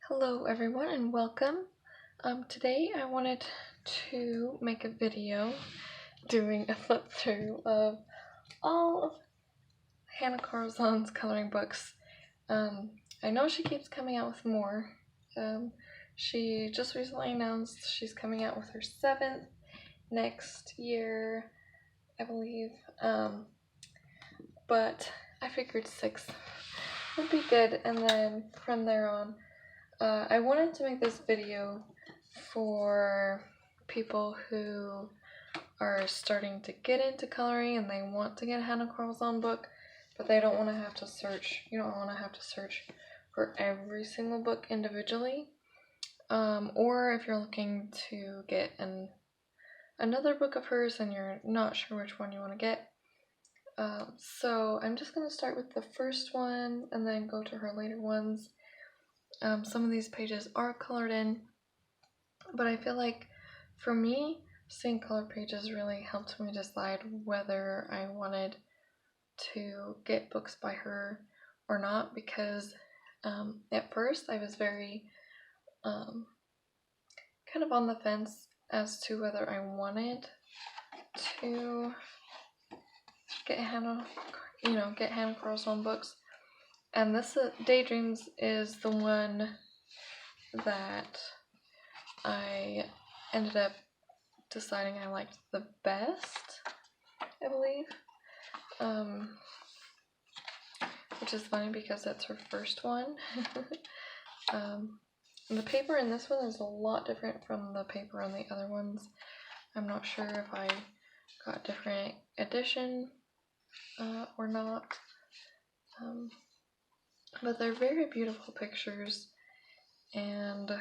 Hello everyone and welcome. Today I wanted to make a video doing a flip through of all of Hanna Karlzon's coloring books. I know she keeps coming out with more. She just recently announced she's coming out with her 7th next year, I believe. But I figured 6 would be good, and then from there on I wanted to make this video for people who are starting to get into coloring and they want to get a Hannah Karlzon book, but they don't want to have to search. You don't want to have to search for every single book individually. Or if you're looking to get another book of hers and you're not sure which one you want to get. So I'm just going to start with the first one and then go to her later ones. Some of these pages are colored in, but I feel like for me, seeing color pages really helped me decide whether I wanted to get books by her or not, because at first I was very kind of on the fence as to whether I wanted to get Hannah Karlzon books. And this Daydreams is the one that I ended up deciding I liked the best, I believe. Which is funny because that's her first one. The paper in this one is a lot different from the paper on the other ones. I'm not sure if I got different edition or not. But they're very beautiful pictures, and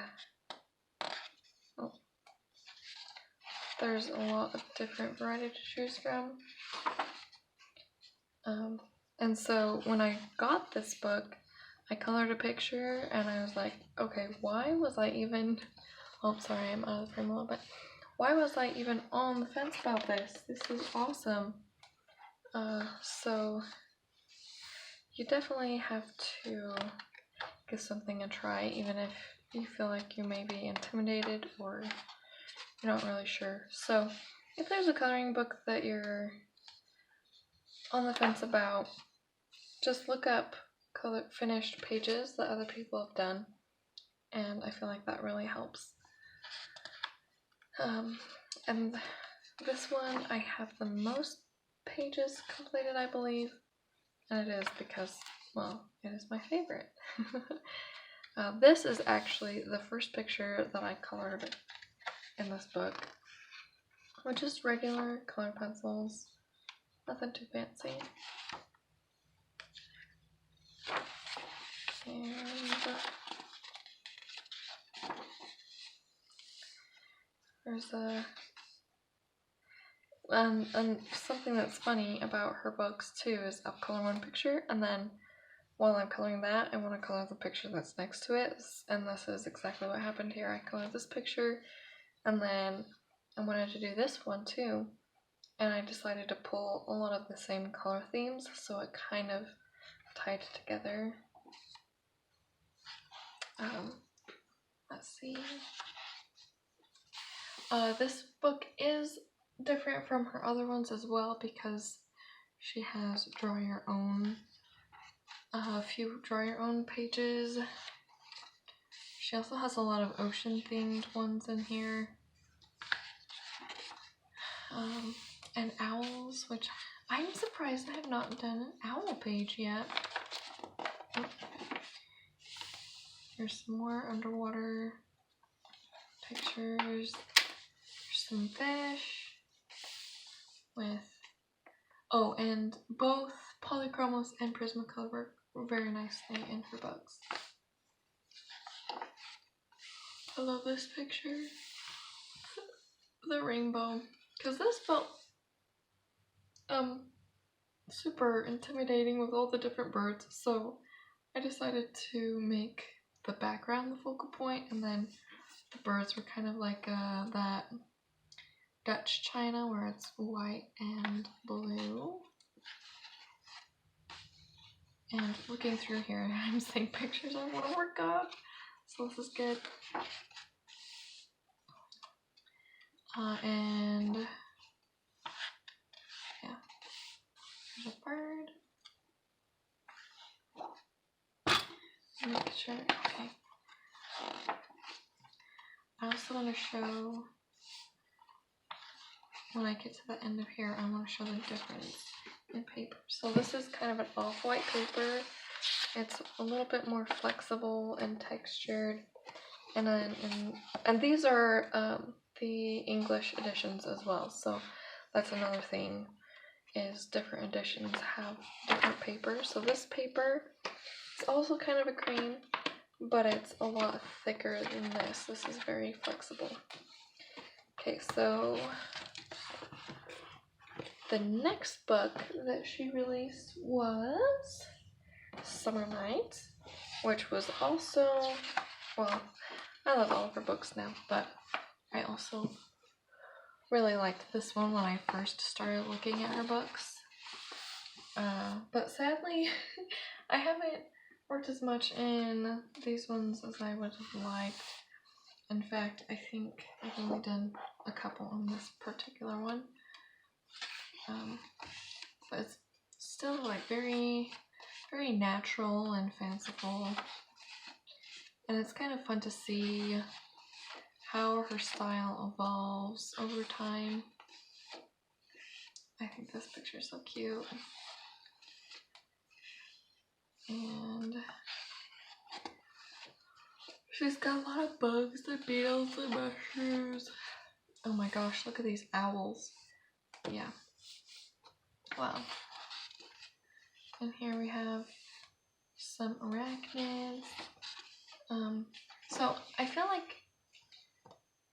there's a lot of different variety to choose from. And so when I got this book, I colored a picture and I was like, okay, why was I even, oh sorry, I'm out of the frame a little bit. Why was I even on the fence about this? This is awesome. So you definitely have to give something a try, even if you feel like you may be intimidated or you're not really sure. So if there's a coloring book that you're on the fence about, just look up finished pages that other people have done, and I feel like that really helps. And this one I have the most pages completed, I believe, and it is because, well, it is my favorite. This is actually the first picture that I colored in this book, with just regular colored pencils, nothing too fancy. And there's and something that's funny about her books too is I'll color one picture, and then while I'm coloring that, I want to color the picture that's next to it, and this is exactly what happened here. I colored this picture, and then I wanted to do this one too, and I decided to pull a lot of the same color themes, so it kind of tied together. Let's see. This book is different from her other ones as well because she has draw your own, a few draw your own pages. She also has a lot of ocean themed ones in here. And owls, which I'm surprised I have not done an owl page yet. Oh. Here's some more underwater pictures. There's some fish with, oh, and both Polychromos and Prismacolor work very nicely in her books. I love this picture, the rainbow, because this felt super intimidating with all the different birds, so I decided to make the background the focal point, and then the birds were kind of like that Dutch china where it's white and blue. And looking through here, I'm seeing pictures I want to work on. So this is good. And yeah, there's a bird. Make sure, okay. I also want to show, when I get to the end of here, I want to show the difference in paper. So this is kind of an off-white paper. It's a little bit more flexible and textured. And then, and these are the English editions as well. So that's another thing, is different editions have different papers. So this paper is also kind of a cream, but it's a lot thicker than this. This is very flexible. Okay, so the next book that she released was Summer Nights, which was also, well, I love all of her books now, but I also really liked this one when I first started looking at her books. But sadly, I haven't worked as much in these ones as I would have liked. In fact, I think I've only done a couple on this particular one. But it's still like very, very natural and fanciful. And it's kind of fun to see how her style evolves over time. I think this picture is so cute. And she's got a lot of bugs, the beetles, the mushrooms. Oh my gosh, look at these owls. Yeah. Wow. And here we have some arachnids. So I feel like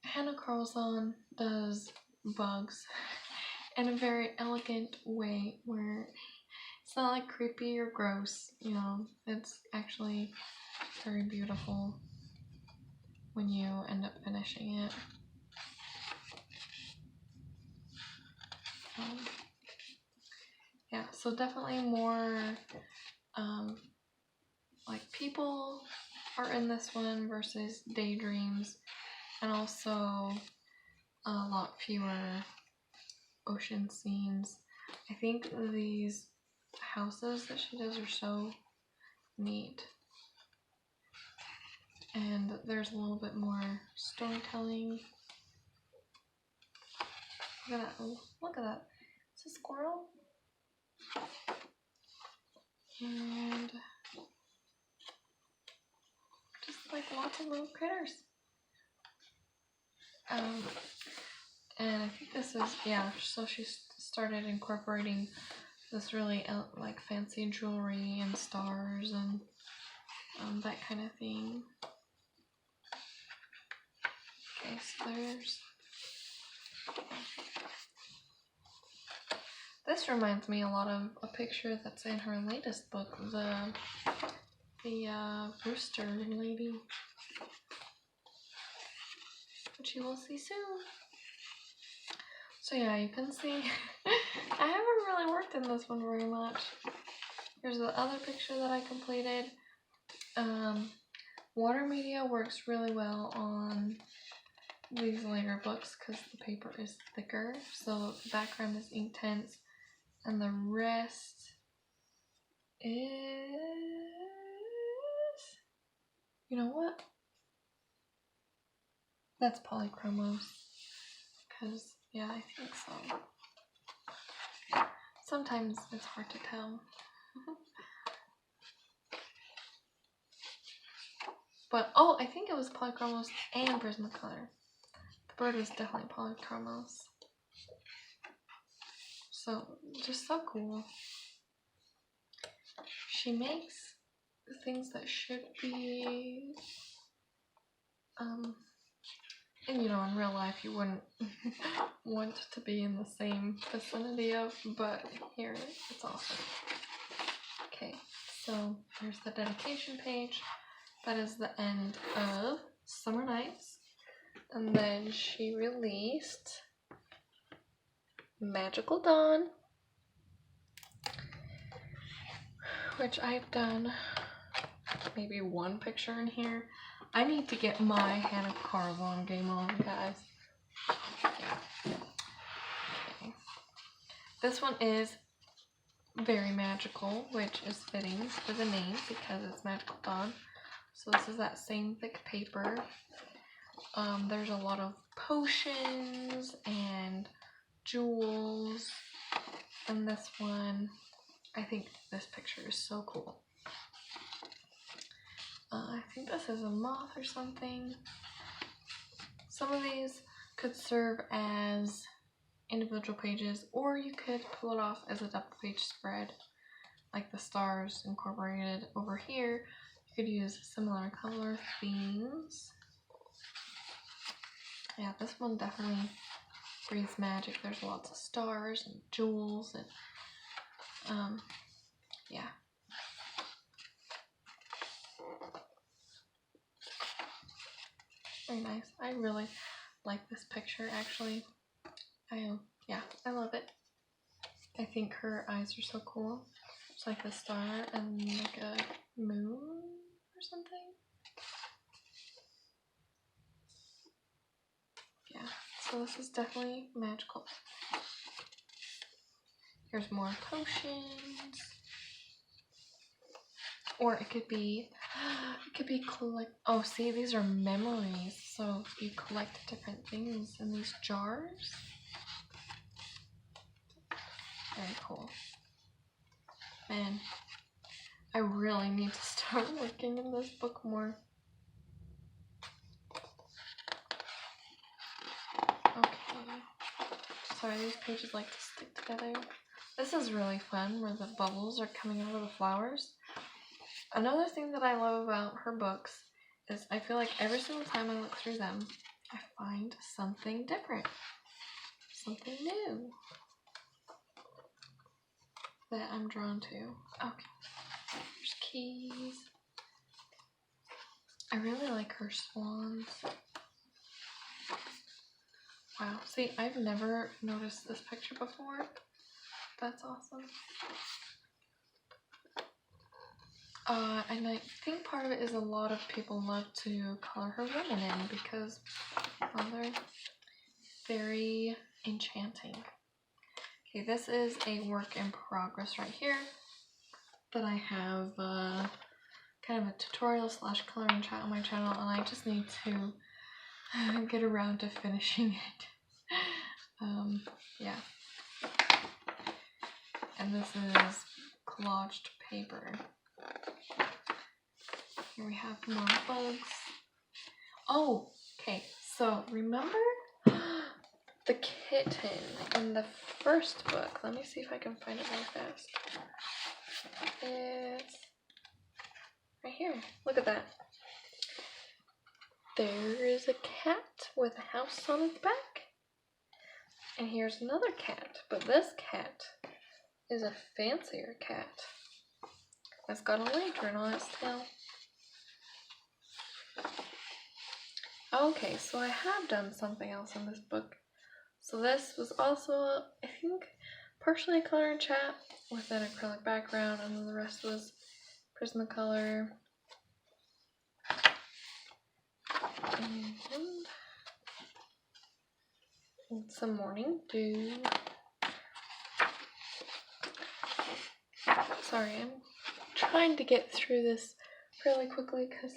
Hanna Karlzon does bugs in a very elegant way where it's not like creepy or gross, you know, it's actually very beautiful when you end up finishing it. Yeah, so definitely more like people are in this one versus Daydreams, and also a lot fewer ocean scenes. I think these houses that she does are so neat, and there's a little bit more storytelling. Look at that! Look at that! It's a squirrel, and just like lots of little critters. And I think this is, yeah, so she started incorporating this really like fancy jewelry and stars and that kind of thing. Okay, so there's, this reminds me a lot of a picture that's in her latest book, the rooster lady, which you will see soon. So yeah, you can see I haven't really worked in this one very much. Here's the other picture that I completed. Water media works really well on these later books because the paper is thicker, so the background is intense, and the rest is, you know what? That's polychromos, because yeah, I think so. Sometimes it's hard to tell. But, oh, I think it was polychromos and Prismacolor. The bird was definitely polychromos. So, just so cool. She makes things that should be, and you know, in real life you wouldn't want to be in the same vicinity of, but here, it's awesome. Okay, so here's the dedication page. That is the end of Summer Nights. And then she released Magical Dawn, which I've done maybe one picture in here. I need to get my Hanna Karlzon game on, guys. Yeah. Okay. This one is very magical, which is fitting for the name because it's Magical Dawn. So this is that same thick paper. There's a lot of potions and jewels. And this one, I think this picture is so cool. I think this is a moth or something. Some of these could serve as individual pages, or you could pull it off as a double page spread, like the stars incorporated over here. You could use similar color themes. Yeah, this one definitely breathes magic. There's lots of stars and jewels and yeah. Very nice. I really like this picture actually. Yeah, I love it. I think her eyes are so cool. It's like a star and like a moon or something. Yeah, so this is definitely magical. Here's more potions. Or it could be oh, see, these are memories. So you collect different things in these jars. Very cool. Man, I really need to start looking in this book more. Okay. Sorry, these pages like to stick together. This is really fun where the bubbles are coming out of the flowers. Another thing that I love about her books is I feel like every single time I look through them, I find something different. Something new that I'm drawn to. Okay. There's keys. I really like her swans. Wow. See, I've never noticed this picture before. That's awesome. And I think part of it is a lot of people love to color her women in because, well, they're very enchanting. Okay, this is a work in progress right here that I have kind of a tutorial / coloring chat on my channel, and I just need to get around to finishing it. Yeah. And this is collaged paper. Here we have more bugs. Oh, okay. So remember the kitten in the first book? Let me see if I can find it really fast. It's right here. Look at that. There is a cat with a house on its back. And here's another cat, but this cat is a fancier cat. It's got a lantern on its tail. Okay, so I have done something else in this book. So this was also, I think, partially a coloring chat with an acrylic background, and then the rest was Prismacolor. And some morning dew. Sorry, I'm trying to get through this really quickly because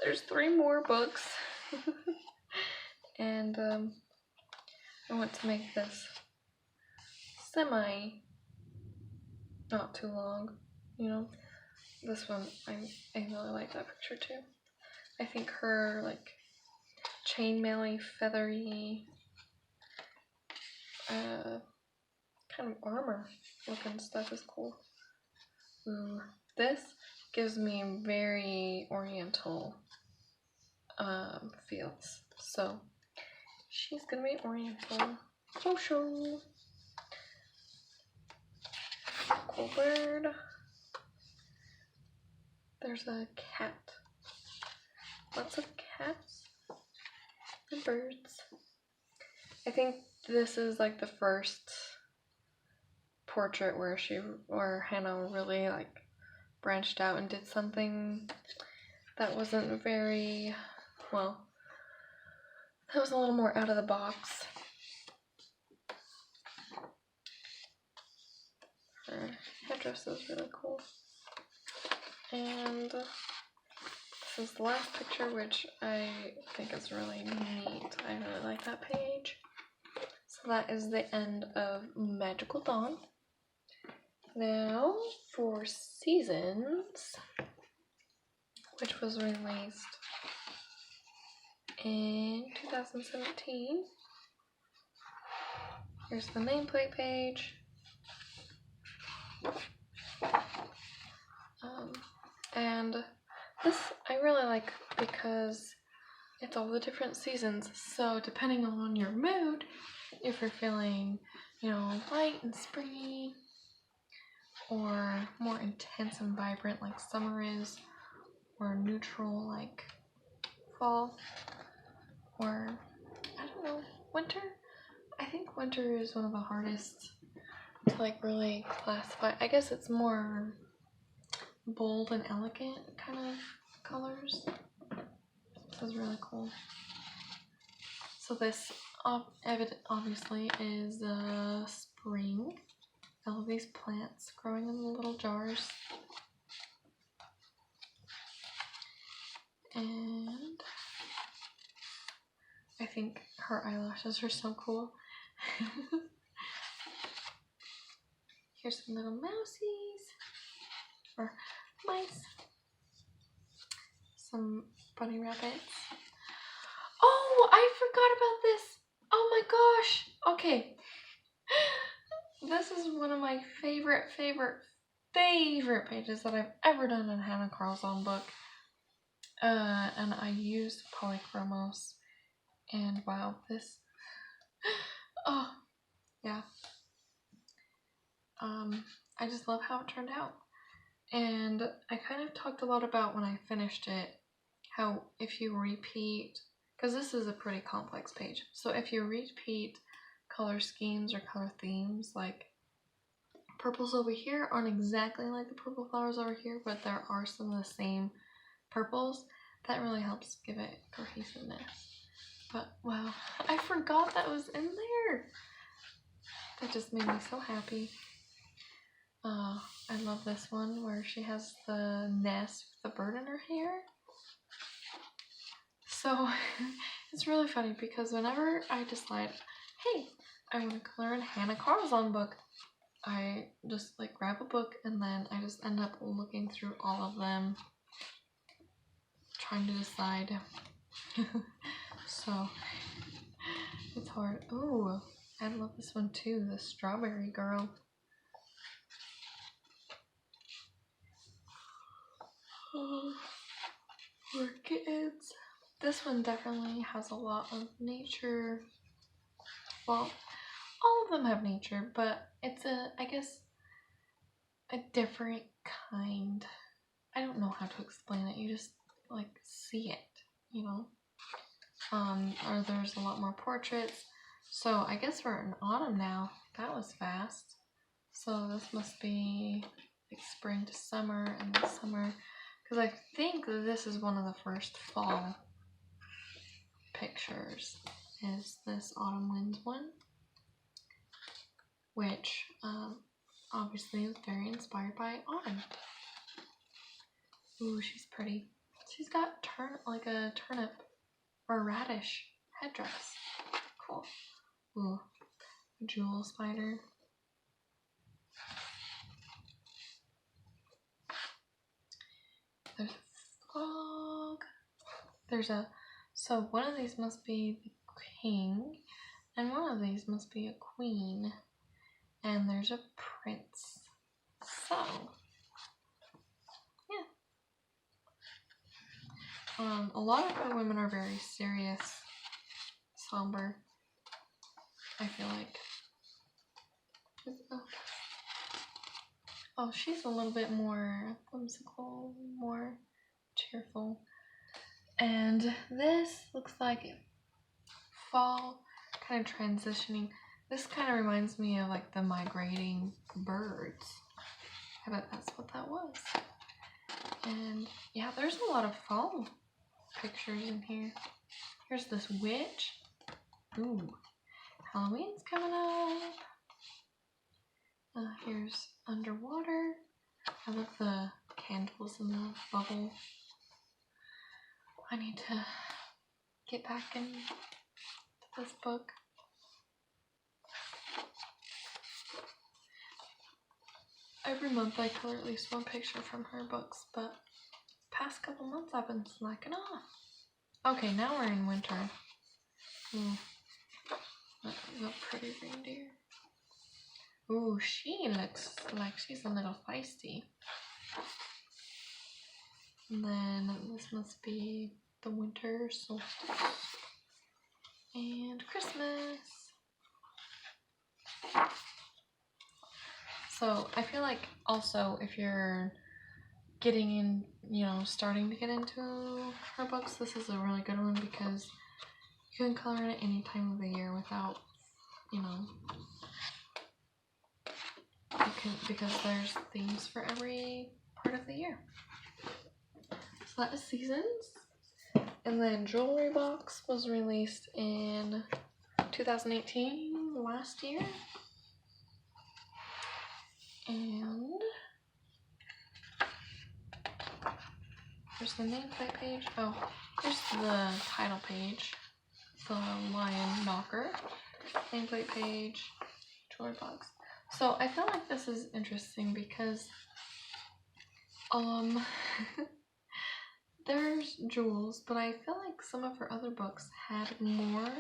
there's 3 more books. And I want to make this not too long, you know. This one, I really like that picture too. I think her like chainmail-y, feathery kind of armor looking stuff is cool. Ooh, this gives me very oriental feels. So she's gonna be oriental. Cool bird. There's a cat. Lots of cats and birds. I think this is like the first portrait where Hannah really like branched out and did something that wasn't very, well, that was a little more out of the box. Her headdress is really cool. And this is the last picture, which I think is really neat. I really like that page. So that is the end of Magical Dawn. Now for Seasons, which was released in 2017. Here's the nameplate page. And this I really like because it's all the different seasons. So depending on your mood, if you're feeling, light and springy, or more intense and vibrant like summer is, or neutral like fall, or I don't know, winter. I think winter is one of the hardest to like really classify. I guess it's more bold and elegant kind of colors. This is really cool. So this obviously is spring. All of these plants growing in the little jars. And I think her eyelashes are so cool. Here's some little mousies, or mice. Some bunny rabbits. Oh, I forgot about this. Oh my gosh. Okay. This is one of my favorite pages that I've ever done in Hannah Karlzon book. And I used polychromos. And wow, this. Oh, yeah. I just love how it turned out. And I kind of talked a lot about when I finished it, how if you repeat, because this is a pretty complex page, so if you repeat color schemes or color themes, like purples over here aren't exactly like the purple flowers over here, but there are some of the same purples, that really helps give it cohesiveness. But wow, I forgot that was in there. That just made me so happy. I love this one where she has the nest with the bird in her hair. So it's really funny because whenever I decide, hey, I want to color in Hanna Karlzon book, I just like grab a book and then I just end up looking through all of them, trying to decide. So it's hard. Oh, I love this one too, the strawberry girl. Oh, poor kids. This one definitely has a lot of nature. Well, all of them have nature, but it's I guess, a different kind. I don't know how to explain it. You just like see it, Or there's a lot more portraits. So I guess we're in autumn now. That was fast. So this must be like spring to summer and then summer. Because I think this is one of the first fall pictures, is this Autumn Winds one, which obviously is very inspired by autumn. Ooh, she's pretty. She's got like a turnip or radish headdress. Cool. Ooh, jewel spider. There's a frog. So one of these must be the king, and one of these must be a queen, and there's a prince. So, yeah. A lot of her women are very serious, somber, I feel like. Oh, she's a little bit more whimsical, more cheerful. And this looks like fall, kind of transitioning. This kind of reminds me of like the migrating birds. I bet that's what that was. And yeah, there's a lot of fall pictures in here. Here's this witch. Ooh, Halloween's coming up. Here's underwater. I love the candles and the bubble. I need to get back into this book. Every month I color at least one picture from her books, but past couple months I've been slacking off. Okay, now we're in winter. Ooh, that is a pretty reindeer. Ooh, she looks like she's a little feisty. And then this must be the winter solstice and Christmas. So I feel like also if you're getting in, starting to get into her books, this is a really good one because you can color it any time of the year without, because there's themes for every part of the year. So that is Seasons. And then Jewelry Box was released in 2018, last year. And here's the nameplate page. Oh, here's the title page. The Lion Knocker. Nameplate page. Jewelry Box. So I feel like this is interesting because there's jewels, but I feel like some of her other books had more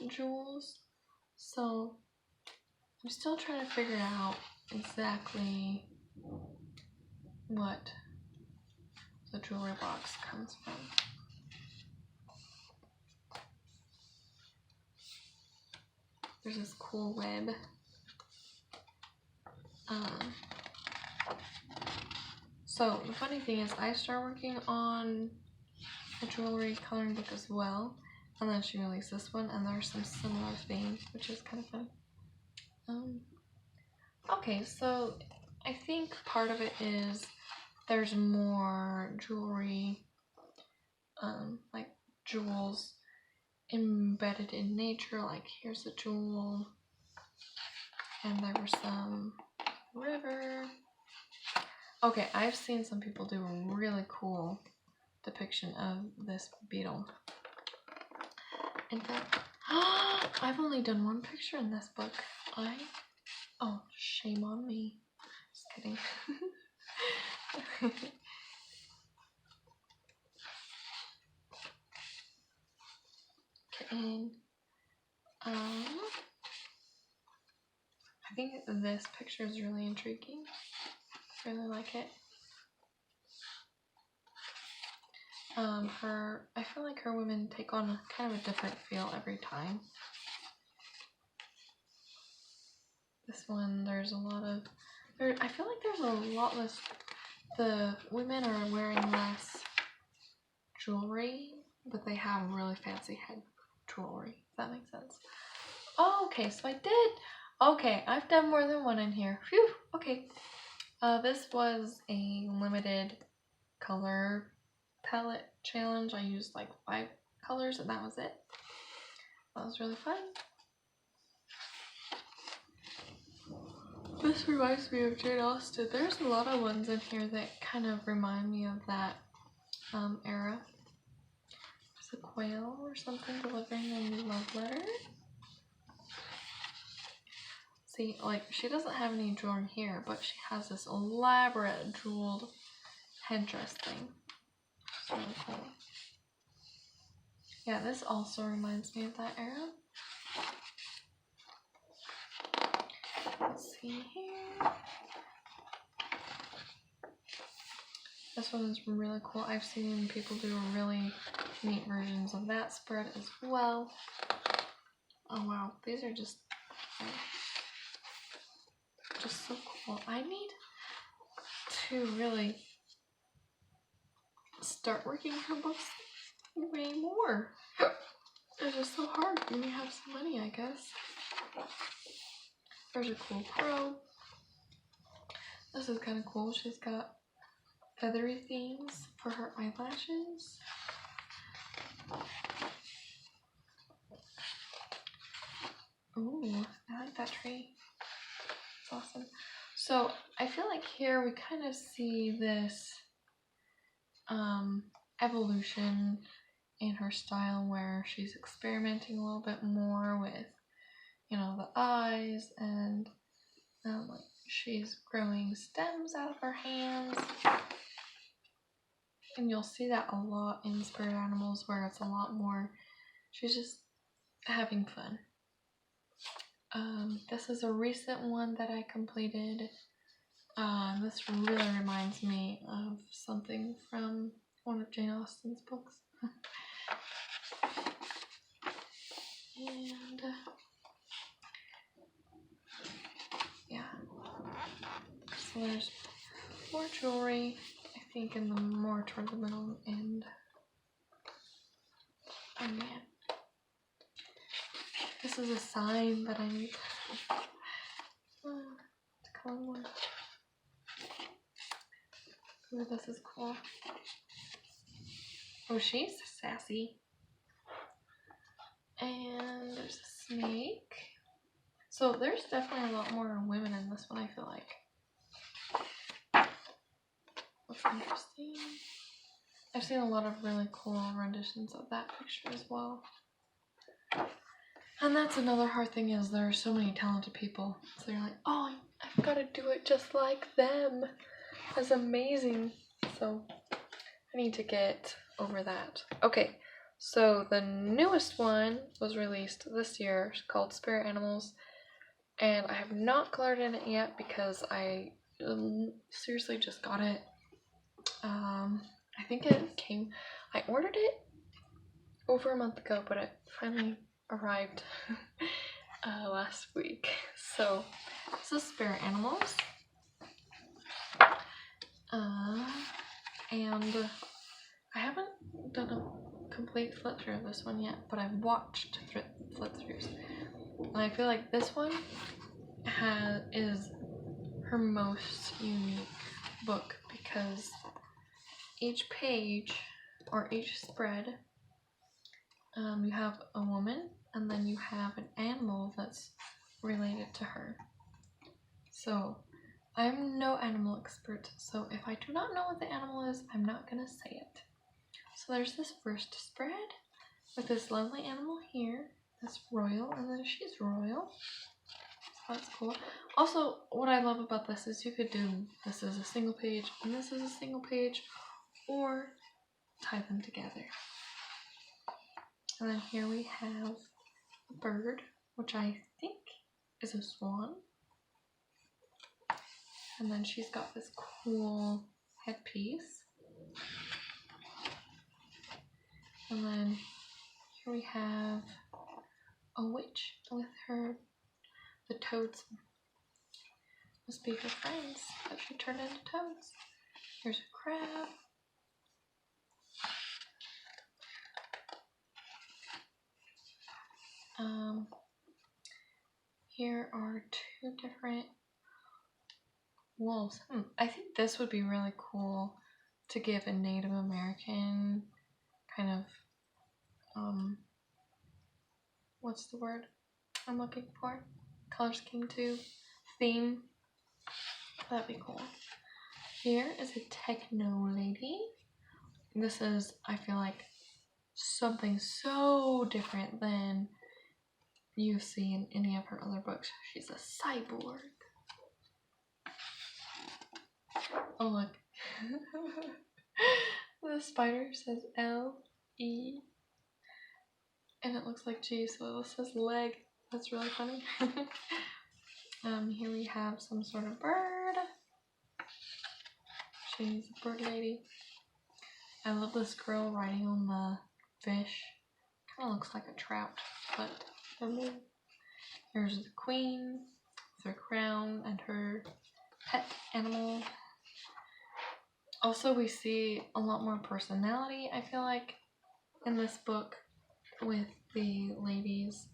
jewels. So I'm still trying to figure out exactly what the jewelry box comes from. There's this cool web. So the funny thing is I started working on a jewelry coloring book as well, and then she released this one, and there's some similar themes, which is kind of fun. Okay, so I think part of it is there's more jewelry, like jewels embedded in nature, like here's a jewel, and there was some river. Okay, I've seen some people do a really cool depiction of this beetle. In fact, I've only done one picture in this book. Oh, shame on me. Just kidding. And I think this picture is really intriguing. Really like it. I feel like her women take on kind of a different feel every time. This one, there's a lot of, I feel like there's a lot less, the women are wearing less jewelry, but they have really fancy head jewelry, if that makes sense. Oh, okay, so I did, okay, I've done more than one in here. Phew, okay. This was a limited color palette challenge. I used like 5 colors and that was it. That was really fun. This reminds me of Jane Austen. There's a lot of ones in here that kind of remind me of that era. There's a quail or something delivering a love letter. See, like, she doesn't have any jewelry here, but she has this elaborate jeweled headdress thing. It's really cool. Yeah, this also reminds me of that era. Let's see here. This one's really cool. I've seen people do really neat versions of that spread as well. Oh wow, these are just so cool. I need to really start working her books way more. It's just so hard when you have so many, I guess. There's a cool crow. This is kind of cool. She's got feathery themes for her eyelashes. Ooh, I like that tree. It's awesome. So I feel like here we kind of see this evolution in her style where she's experimenting a little bit more with, you know, the eyes, and like she's growing stems out of her hands. And you'll see that a lot in spirit animals where it's a lot more, she's just having fun. This is a recent one that I completed. This really reminds me of something from one of Jane Austen's books. And yeah, so there's more jewelry, I think, in the more toward the middle end. Oh man, this is a sign that I need to color more. Ooh, this is cool. Oh, she's sassy. And there's a snake. So there's definitely a lot more women in this one, I feel like. Looks interesting. I've seen a lot of really cool renditions of that picture as well. And that's another hard thing, is there are so many talented people. So you're like, oh, I've got to do it just like them. That's amazing. So I need to get over that. Okay, so the newest one was released this year called Spirit Animals. And I have not colored in it yet because I seriously just got it. I think it came, I ordered it over a month ago, but it finally arrived last week. So this is Spirit Animals. And I haven't done a complete flip through of this one yet, but I've watched flip throughs. And I feel like this one is her most unique book, because each page or each spread, you have a woman and then you have an animal that's related to her. So I'm no animal expert, so if I do not know what the animal is, I'm not gonna say it. So there's this first spread with this lovely animal here that's royal, and then she's royal. So that's cool. Also, what I love about this is you could do this as a single page and this as a single page, or tie them together. And then here we have a bird, which I think is a swan. And then she's got this cool headpiece. And then here we have a witch with the toads. Must be her friends that she turned into toads. Here's a crab. Here are two different wolves. I think this would be really cool to give a Native American kind of, what's the word I'm looking for? Color scheme to theme. That'd be cool. Here is a techno lady. This is, I feel like, something so different than you see in any of her other books. She's a cyborg. Oh look. The spider says L-E. And it looks like G, so it says leg. That's really funny. Here we have some sort of bird. She's a bird lady. I love this girl riding on the fish. Kind of looks like a trout, but here's the queen with her crown and her pet animal. Also, we see a lot more personality, I feel like, in this book with the ladies.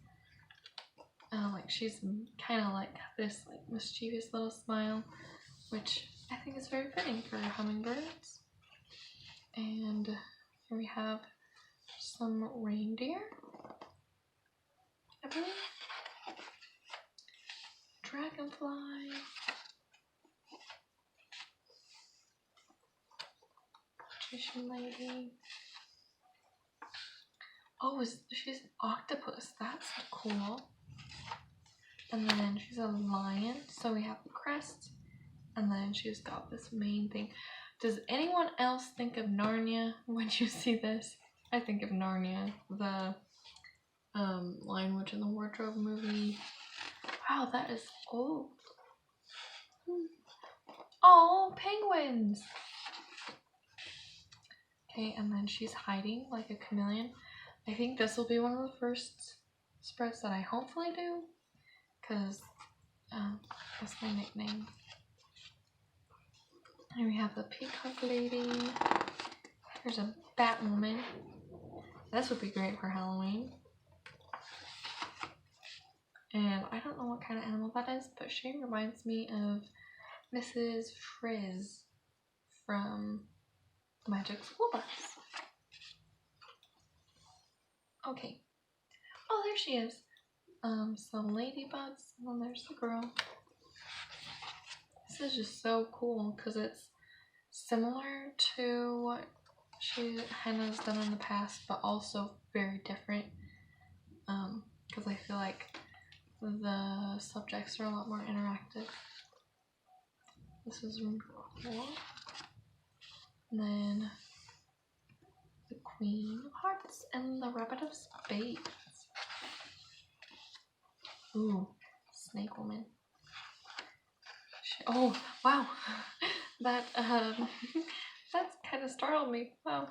Like she's kind of like this like mischievous little smile, which I think it's very fitting for hummingbirds. And here we have some reindeer, I believe. Dragonfly. Magician lady. Oh, she's an octopus. That's cool. And then she's a lion. So we have the crest. And then she's got this main thing. Does anyone else think of Narnia when you see this? I think of Narnia, the Lion, Witch, and the Wardrobe movie. Wow, that is old. Oh, penguins! Okay, and then she's hiding like a chameleon. I think this will be one of the first spreads that I hopefully do, because that's my nickname. And we have the peacock lady. Here's a Batwoman. This would be great for Halloween. And I don't know what kind of animal that is, but she reminds me of Mrs. Frizz from Magic School Bus. Okay. Oh, there she is. Some ladybugs, and then there's the girl. This is just so cool because it's similar to what Hannah's done in the past, but also very different. Because I feel like the subjects are a lot more interactive. This is really cool. And then the Queen of Hearts and the Rabbit of Spades. Ooh, Snake Woman. Oh, wow. That that's kind of startled me. Wow.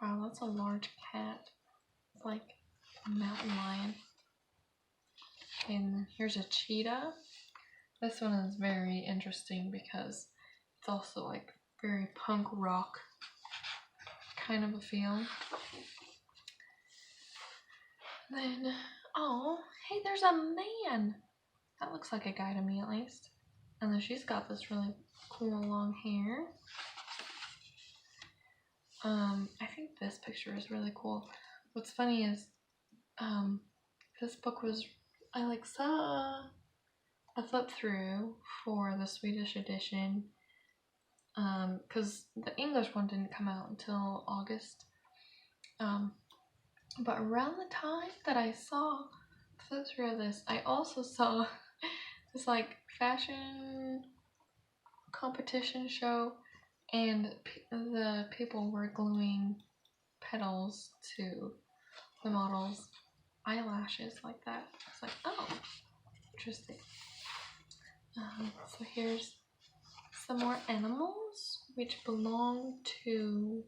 Wow, that's a large cat. It's like a mountain lion. And here's a cheetah. This one is very interesting because it's also like very punk rock kind of a feel. Then, oh, hey, there's a man. That looks like a guy to me at least. And then she's got this really cool long hair. I think this picture is really cool. What's funny is, this book was, I saw a flip through for the Swedish edition, because the English one didn't come out until August. But around the time that I saw the flip through of this, I also saw this fashion competition show, and the people were gluing petals to the model's eyelashes like that. It's like, oh, interesting. So here's some more animals which belong to,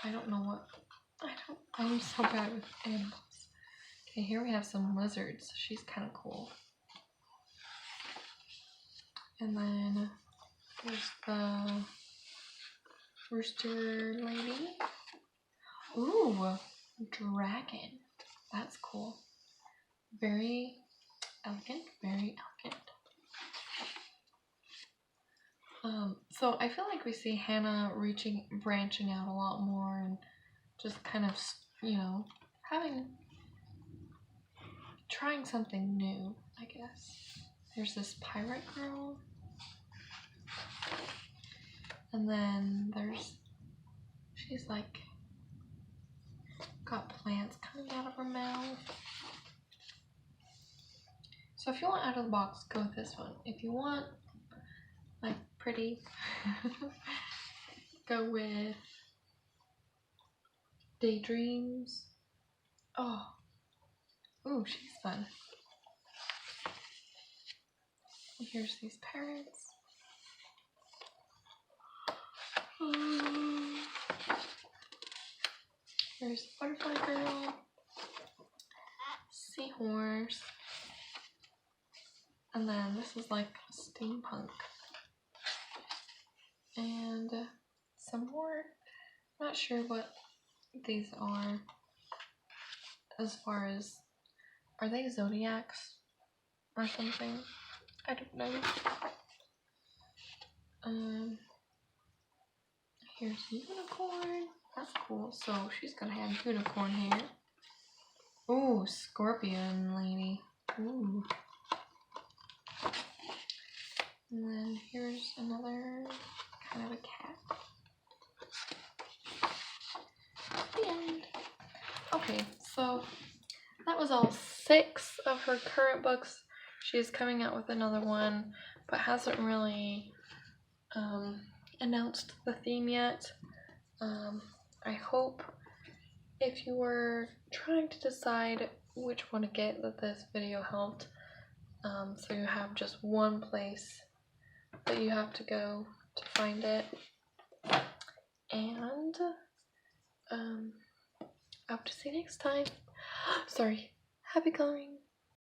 I don't know what, I'm so bad with animals. Okay, here we have some lizards. She's kind of cool. And then there's the rooster lady. Ooh, dragon. That's cool. Very elegant, very elegant. So I feel like we see Hannah branching out a lot more and just kind of, trying something new, I guess. There's this pirate girl. And then she's got plants coming out of her mouth. So if you want out of the box, go with this one. If you want pretty, go with Daydreams. Oh, ooh, she's fun. And here's these parrots. Here's Butterfly Girl, Seahorse, and then this is like steampunk. And some more, not sure what these are as far as Are they zodiacs or something? I don't know. Here's unicorn. That's cool. So she's gonna have unicorn hair. Ooh, scorpion lady. Ooh. And then here's another kind of a cat. The end. Okay, so that was all 6 of her current books. She is coming out with another one, but hasn't really announced the theme yet. I hope if you were trying to decide which one to get, that this video helped. So you have just one place that you have to go to find it. And I hope to see you next time. Sorry. Happy coloring.